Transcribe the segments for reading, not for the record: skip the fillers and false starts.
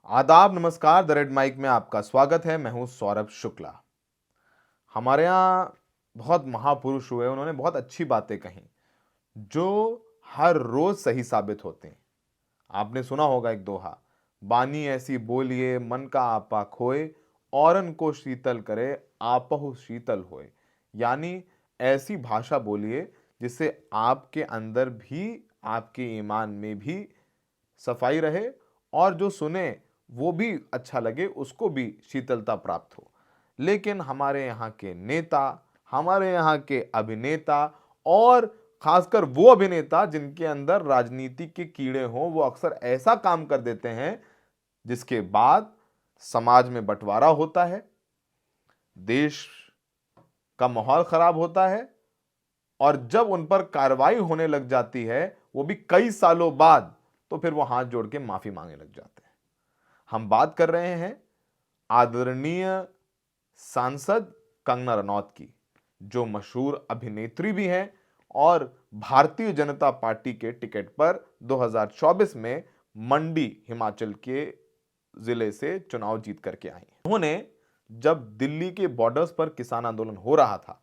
आदाब, नमस्कार। The red mic में आपका स्वागत है। मैं हूं सौरभ शुक्ला। हमारे यहाँ बहुत महापुरुष हुए, उन्होंने बहुत अच्छी बातें कही जो हर रोज सही साबित होते हैं। आपने सुना होगा एक दोहा, बानी ऐसी बोलिए मन का आपा खोए, औरन को शीतल करे आपहु शीतल होए। यानी ऐसी भाषा बोलिए जिससे आपके अंदर भी, आपके ईमान में भी सफाई रहे और जो सुने वो भी अच्छा लगे, उसको भी शीतलता प्राप्त हो। लेकिन हमारे यहाँ के नेता, हमारे यहाँ के अभिनेता और खासकर वो अभिनेता जिनके अंदर राजनीति के कीड़े हों, वो अक्सर ऐसा काम कर देते हैं जिसके बाद समाज में बंटवारा होता है, देश का माहौल खराब होता है और जब उन पर कार्रवाई होने लग जाती है, वो भी कई सालों बाद, तो फिर वो हाथ जोड़ के माफी मांगने लग जाते हैं। हम बात कर रहे हैं आदरणीय सांसद कंगना रनौत की, जो मशहूर अभिनेत्री भी हैं और भारतीय जनता पार्टी के टिकट पर 2024 में मंडी हिमाचल के जिले से चुनाव जीत करके आई। उन्होंने जब दिल्ली के बॉर्डर्स पर किसान आंदोलन हो रहा था,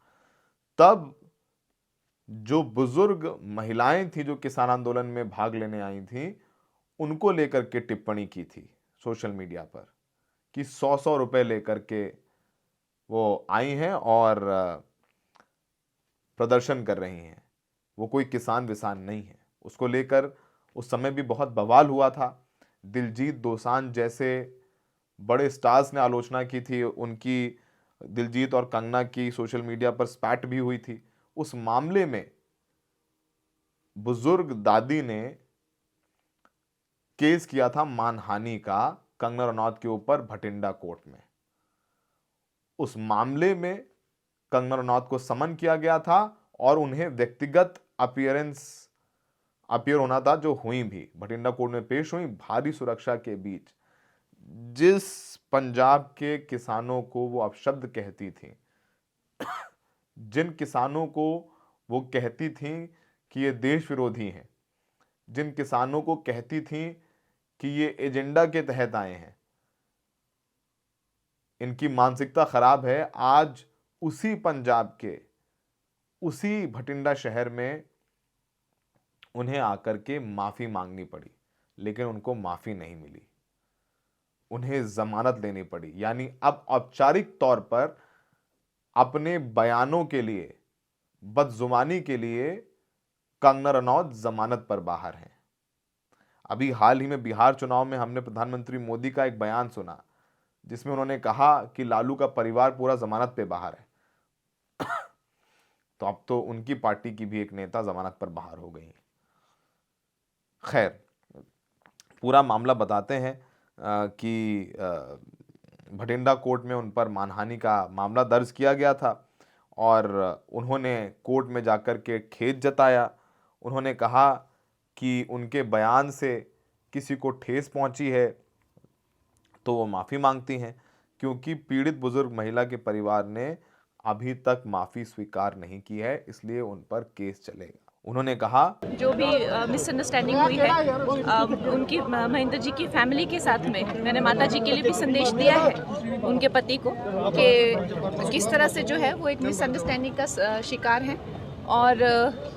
तब जो बुजुर्ग महिलाएं थी जो किसान आंदोलन में भाग लेने आई थी, उनको लेकर के टिप्पणी की थी सोशल मीडिया पर कि 100-100 रुपए लेकर के वो आई हैं और प्रदर्शन कर रही हैं, वो कोई किसान विसान नहीं है। उसको लेकर उस समय भी बहुत बवाल हुआ था। दिलजीत दोसांझ जैसे बड़े स्टार्स ने आलोचना की थी उनकी, दिलजीत और कंगना की सोशल मीडिया पर स्पैट भी हुई थी। उस मामले में बुजुर्ग दादी ने केस किया था मानहानि का कंगना रनौत के ऊपर भटिंडा कोर्ट में। उस मामले में कंगना रनौत को समन किया गया था और उन्हें व्यक्तिगत अपीयर होना था, जो हुई भी, भटिंडा कोर्ट में पेश हुई भारी सुरक्षा के बीच। जिस पंजाब के किसानों को वो अपशब्द कहती थी, जिन किसानों को वो कहती थी कि ये देश विरोधी हैं, जिन किसानों को कहती थी कि ये एजेंडा के तहत आए हैं, इनकी मानसिकता खराब है, आज उसी पंजाब के उसी भटिंडा शहर में उन्हें आकर के माफी मांगनी पड़ी, लेकिन उनको माफी नहीं मिली, उन्हें जमानत लेनी पड़ी। यानी अब औपचारिक तौर पर अपने बयानों के लिए, बदजुबानी के लिए कंगना रनौत जमानत पर बाहर हैं। अभी हाल ही में बिहार चुनाव में हमने प्रधानमंत्री मोदी का एक बयान सुना जिसमें उन्होंने कहा कि लालू का परिवार पूरा जमानत पे बाहर है। तो अब तो उनकी पार्टी की भी एक नेता जमानत पर बाहर हो गई। खैर, पूरा मामला बताते हैं कि भटिंडा कोर्ट में उन पर मानहानि का मामला दर्ज किया गया था और उन्होंने कोर्ट में जाकर के खेद जताया। उन्होंने कहा कि उनके बयान से किसी को ठेस पहुंची है तो वो माफ़ी मांगती हैं, क्योंकि पीड़ित बुजुर्ग महिला के परिवार ने अभी तक माफ़ी स्वीकार नहीं की है, इसलिए उन पर केस चलेगा। उन्होंने कहा, जो भी मिसअंडरस्टैंडिंग हुई है उनकी महेंद्र जी की फैमिली के साथ में, मैंने माता जी के लिए भी संदेश दिया है उनके पति को कि किस तरह से जो है वो एक मिसअंडरस्टैंडिंग का शिकार हैं और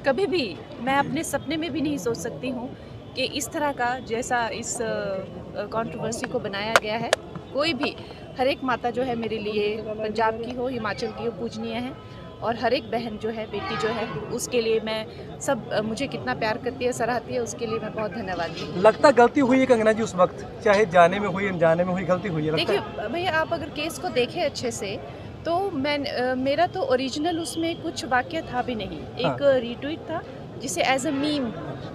कभी भी मैं अपने सपने में भी नहीं सोच सकती हूँ कि इस तरह का, जैसा इस कंट्रोवर्सी को बनाया गया है, कोई भी, हर एक माता जो है मेरे लिए, पंजाब की हो, हिमाचल की हो, पूजनीय है और हर एक बहन जो है, बेटी जो है, उसके लिए मैं सब मुझे कितना प्यार करती है, सराहती है, उसके लिए मैं बहुत धन्यवादी हूँ। लगता गलती हुई है कंगना जी उस वक्त, चाहे जाने में हुई अनजाने में हुई, गलती हुई है? देखिए भैया, आप अगर केस को देखें अच्छे से तो मेरा तो ओरिजिनल उसमें कुछ वाक्य था भी नहीं। एक रीट्वीट था जिसे एज अ मीम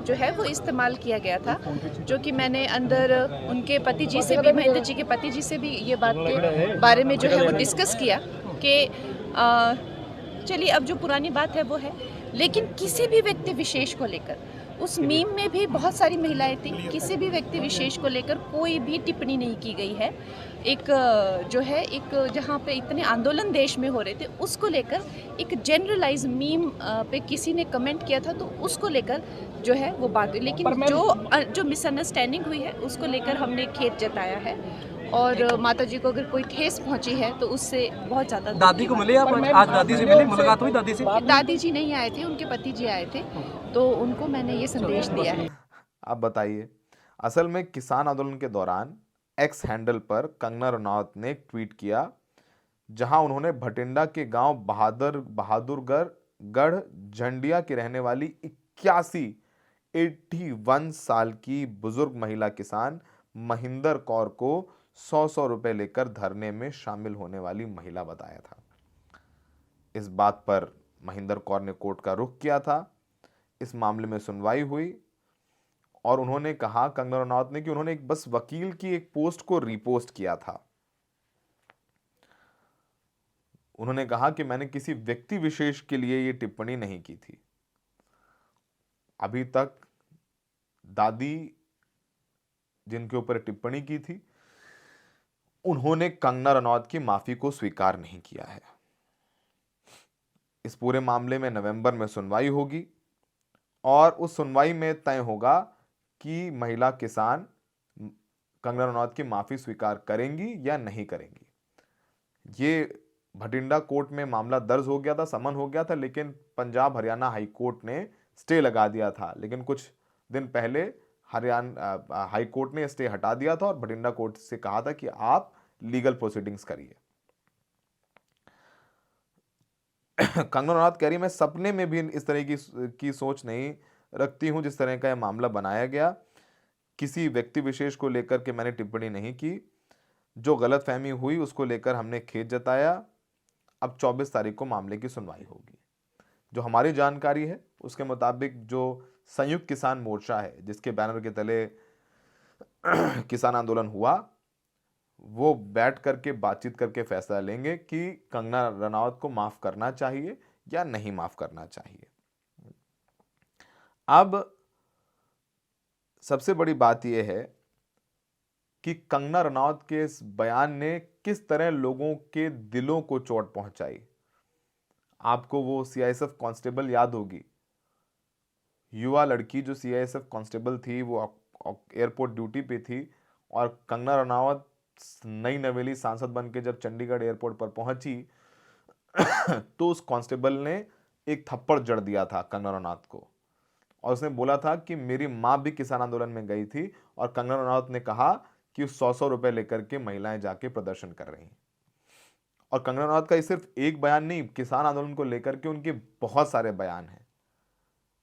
जो है वो इस्तेमाल किया गया था, जो कि मैंने अंदर उनके पति जी से भी, महेंद्र जी के पति जी से भी ये बात के बारे में जो है वो डिस्कस किया कि चलिए अब जो पुरानी बात है वो है, लेकिन किसी भी व्यक्ति विशेष को लेकर उस मीम में भी बहुत सारी महिलाएं थी, किसी भी व्यक्ति विशेष को लेकर कोई भी टिप्पणी नहीं की गई है। एक जो है एक जहाँ पे इतने आंदोलन देश में हो रहे थे उसको लेकर एक जनरलाइज मीम पे किसी ने कमेंट किया था, तो उसको लेकर जो है वो बात हुई। लेकिन जो मिसअंडरस्टैंडिंग हुई है उसको लेकर हमने खेद जताया है, और माता जी को अगर कोई ठेस पहुंची है तो उससे बहुत ज़्यादा दादी को मिले आप आज दादी से मिले, मुलाकात हुई दादी से? दादी जी नहीं आए थे, उनके पति जी आए थे, तो उनको मैंने ये संदेश दिया है। आप बताइए, असल में किसान आंदोलन के दौरान एक्स हैंडल पर कंगना रनौत ने एक ट्वीट किया, जहां उन्होंने भटिंडा के गांव बहादुरगढ़ झंडिया की रहने वाली 81 साल की बुजुर्ग महिला किसान महिंदर कौर को 100 रुपए लेकर धरने में शामिल होने वाली महिला बताया था। इस बात पर महिंदर कौर ने कोर्ट का रुख किया था। इस मामले में सुनवाई हुई और उन्होंने कहा, कंगना रनौत ने, कि उन्होंने एक बस वकील की एक पोस्ट को रीपोस्ट किया था। उन्होंने कहा कि मैंने किसी व्यक्ति विशेष के लिए यह टिप्पणी नहीं की थी। अभी तक दादी जिनके ऊपर टिप्पणी की थी, उन्होंने कंगना रनौत की माफी को स्वीकार नहीं किया है। इस पूरे मामले में नवंबर में सुनवाई होगी और उस सुनवाई में तय होगा कि महिला किसान कंगना रनौत की माफी स्वीकार करेंगी या नहीं करेंगी। ये भटिंडा कोर्ट में मामला दर्ज हो गया था, समन हो गया था, लेकिन पंजाब हरियाणा हाई कोर्ट ने स्टे लगा दिया था। लेकिन कुछ दिन पहले हरियाणा हाई कोर्ट ने स्टे हटा दिया था और भटिंडा कोर्ट से कहा था कि आप लीगल प्रोसीडिंग्स करिए। कंगना रनौत कह रही, मैं सपने में भी इस तरह की सोच नहीं रखती हूं जिस तरह का यह मामला बनाया गया। किसी व्यक्ति विशेष को लेकर के मैंने टिप्पणी नहीं की। जो गलतफहमी हुई उसको लेकर हमने खेद जताया। अब 24 तारीख को मामले की सुनवाई होगी। जो हमारी जानकारी है उसके मुताबिक जो संयुक्त किसान मोर्चा है, जिसके बैनर के तले किसान आंदोलन हुआ, वो बैठ करके बातचीत करके फैसला लेंगे कि कंगना रनौत को माफ करना चाहिए या नहीं माफ करना चाहिए। अब सबसे बड़ी बात यह है कि कंगना रनौत के इस बयान ने किस तरह लोगों के दिलों को चोट पहुंचाई। आपको वो सीआईएसएफ कांस्टेबल याद होगी, युवा लड़की जो सीआईएसएफ कांस्टेबल थी, वो एयरपोर्ट ड्यूटी पे थी और कंगना रनौत नई नवेली सांसद बन के जब चंडीगढ़ एयरपोर्ट पर पहुंची तो उस कांस्टेबल ने एक थप्पड़ जड़ दिया था कंगना रनौत को और उसने बोला था कि मेरी मां भी किसान आंदोलन में गई थी और कंगना रनौत ने कहा कि 100 रुपए लेकर के महिलाएं जाके प्रदर्शन कर रही हैं। और कंगना रनौत का ये सिर्फ एक बयान नहीं, किसान आंदोलन को लेकर के उनके बहुत सारे बयान हैं।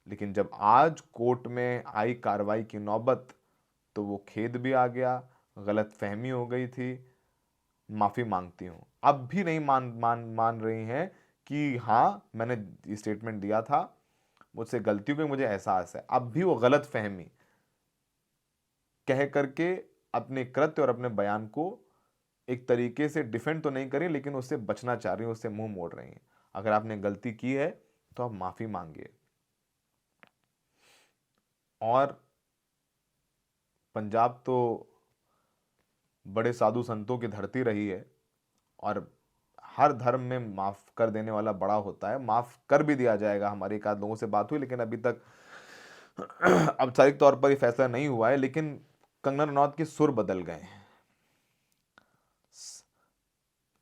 लेकिन जब आज कोर्ट में आई कार्रवाई की नौबत, तो वो खेद भी आ गया, गलतफहमी हो गई थी, माफी मांगती हूं। अब भी नहीं मान रही हैं कि हाँ मैंने स्टेटमेंट दिया था, मुझसे गलती हुई, मुझे एहसास है। अब भी वो गलतफहमी कह करके अपने कृत्य और अपने बयान को एक तरीके से डिफेंड तो नहीं करी, लेकिन उससे बचना चाह रही हैं, उससे मुंह मोड़ रही हैं। अगर आपने गलती की है तो आप माफी मांगिए। और पंजाब तो बड़े साधु संतों की धरती रही है और हर धर्म में माफ कर देने वाला बड़ा होता है। माफ कर भी दिया जाएगा। हमारे एक आध लोगों से बात हुई, लेकिन अभी तक औपचारिक तौर पर यह फैसला नहीं हुआ है। लेकिन कंगना रनौत के सुर बदल गए हैं।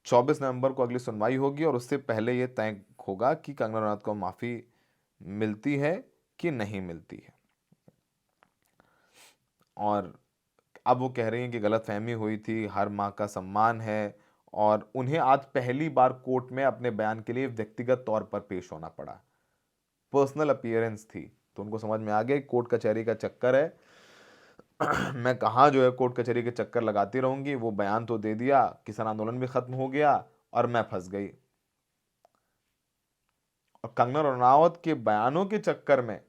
24 नवंबर को अगली सुनवाई होगी और उससे पहले यह तय होगा कि कंगना रनौत को माफी मिलती है कि नहीं मिलती है। और अब वो कह रही हैं कि गलतफहमी हुई थी, हर मां का सम्मान है और उन्हें आज पहली बार कोर्ट में अपने बयान के लिए व्यक्तिगत तौर पर पेश होना पड़ा। पर्सनल अपीयरेंस थी, तो उनको समझ में आ गया कोर्ट कचहरी का चक्कर है, मैं कहाँ जो है कोर्ट कचहरी के चक्कर लगाती रहूंगी। वो बयान तो दे दिया, किसान आंदोलन भी खत्म हो गया और मैं फंस गई। और कंगना रनौत के बयानों के चक्कर में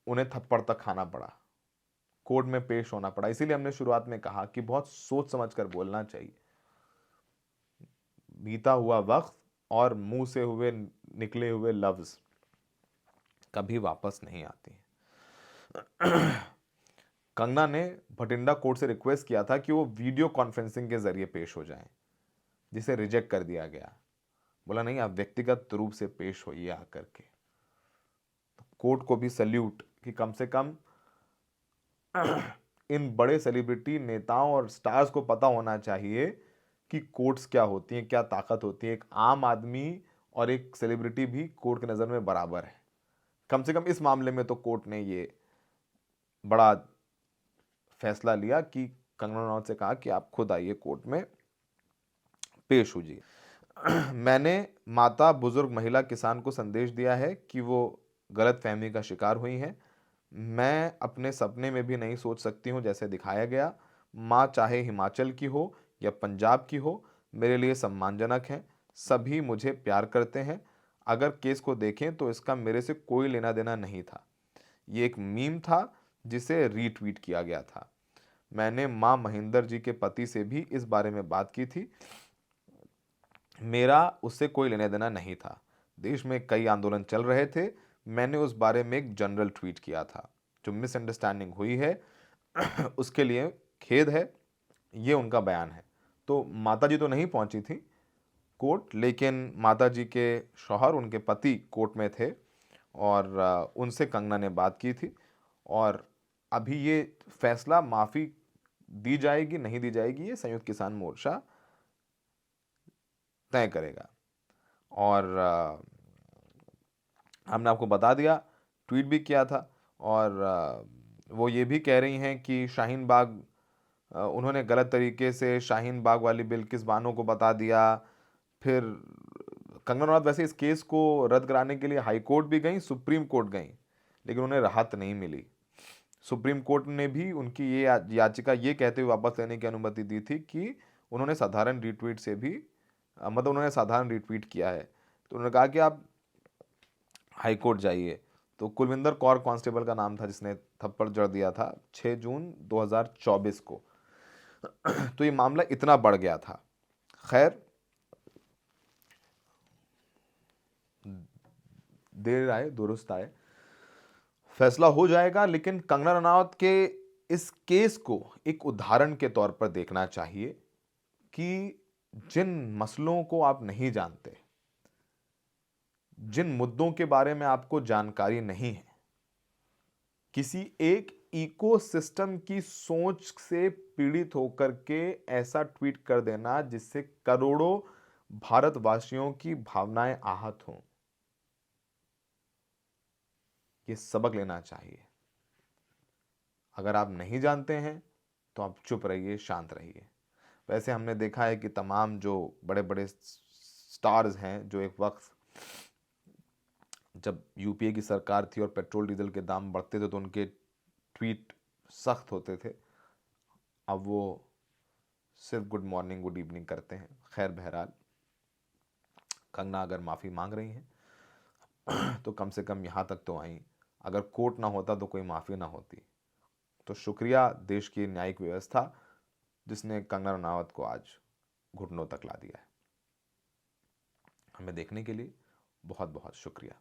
उन्हें थप्पड़ तक खाना पड़ा, कोर्ट में पेश होना पड़ा। इसीलिए हमने शुरुआत में कहा कि बहुत सोच समझकर बोलना चाहिए। बीता हुआ वक्त और मुंह से हुए निकले हुए लफ्ज कभी वापस नहीं आती। कंगना ने भटिंडा कोर्ट से रिक्वेस्ट किया था कि वो वीडियो कॉन्फ्रेंसिंग के जरिए पेश हो जाएं, जिसे रिजेक्ट कर दिया गया। बोला नहीं, आप व्यक्तिगत रूप से पेश होइए आकर के। तो कोर्ट को भी सल्यूट कि कम से कम इन बड़े सेलिब्रिटी नेताओं और स्टार्स को पता होना चाहिए कि कोर्ट्स क्या होती हैं, क्या ताकत होती है। एक आम आदमी और एक सेलिब्रिटी भी कोर्ट की नज़र में बराबर है। कम से कम इस मामले में तो कोर्ट ने ये बड़ा फैसला लिया कि कंगना रनौत से कहा कि आप खुद आइए कोर्ट में पेश होइए। मैंने माता बुजुर्ग महिला किसान को संदेश दिया है कि वो गलत फहमी का शिकार हुई हैं। मैं अपने सपने में भी नहीं सोच सकती हूँ जैसे दिखाया गया। माँ चाहे हिमाचल की हो या पंजाब की हो, मेरे लिए सम्मानजनक है। सभी मुझे प्यार करते हैं। अगर केस को देखें तो इसका मेरे से कोई लेना देना नहीं था। ये एक मीम था जिसे रीट्वीट किया गया था। मैंने माँ महेंद्र जी के पति से भी इस बारे में बात की थी। मेरा उससे कोई लेना देना नहीं था। देश में कई आंदोलन चल रहे थे। मैंने उस बारे में एक जनरल ट्वीट किया था। जो मिसअंडरस्टैंडिंग हुई है उसके लिए खेद है, ये उनका बयान है। तो माता जी तो नहीं पहुंची थी कोर्ट, लेकिन माता जी के शौहर, उनके पति कोर्ट में थे और उनसे कंगना ने बात की थी। और अभी ये फैसला, माफ़ी दी जाएगी नहीं दी जाएगी, ये संयुक्त किसान मोर्चा तय करेगा। और हमने आपको बता दिया, ट्वीट भी किया था। और वो ये भी कह रही हैं कि शाहीन बाग, उन्होंने गलत तरीके से शाहीन बाग वाली बिल्किस बानो को बता दिया। फिर कंगना रनौत वैसे इस केस को रद्द कराने के लिए हाई कोर्ट भी गई, सुप्रीम कोर्ट गई, लेकिन उन्हें राहत नहीं मिली। सुप्रीम कोर्ट ने भी उनकी ये याचिका ये कहते हुए वापस लेने की अनुमति दी थी कि उन्होंने साधारण रिट्वीट से भी, मतलब उन्होंने साधारण रिट्वीट किया है। तो उन्होंने कहा कि आप हाई कोर्ट जाइए। तो कुलविंदर कौर कांस्टेबल का नाम था जिसने थप्पड़ जड़ दिया था 6 जून 2024 को। तो ये मामला इतना बढ़ गया था। खैर, देर आए दुरुस्त आए, फैसला हो जाएगा। लेकिन कंगना रनौत के इस केस को एक उदाहरण के तौर पर देखना चाहिए कि जिन मसलों को आप नहीं जानते, जिन मुद्दों के बारे में आपको जानकारी नहीं है, किसी एक इकोसिस्टम की सोच से पीड़ित होकर के ऐसा ट्वीट कर देना जिससे करोड़ों भारतवासियों की भावनाएं आहत हों, ये सबक लेना चाहिए। अगर आप नहीं जानते हैं तो आप चुप रहिए, शांत रहिए। वैसे हमने देखा है कि तमाम जो बड़े बड़े स्टार्स हैं, जो एक वक्त जब यूपीए की सरकार थी और पेट्रोल डीजल के दाम बढ़ते थे तो उनके ट्वीट सख्त होते थे, अब वो सिर्फ गुड मॉर्निंग गुड इवनिंग करते हैं। खैर, बहरहाल कंगना अगर माफ़ी मांग रही हैं तो कम से कम यहाँ तक तो आई। अगर कोर्ट ना होता तो कोई माफ़ी ना होती। तो शुक्रिया देश की न्यायिक व्यवस्था जिसने कंगना रनौत को आज घुटनों तक ला दिया है। हमें देखने के लिए बहुत बहुत शुक्रिया।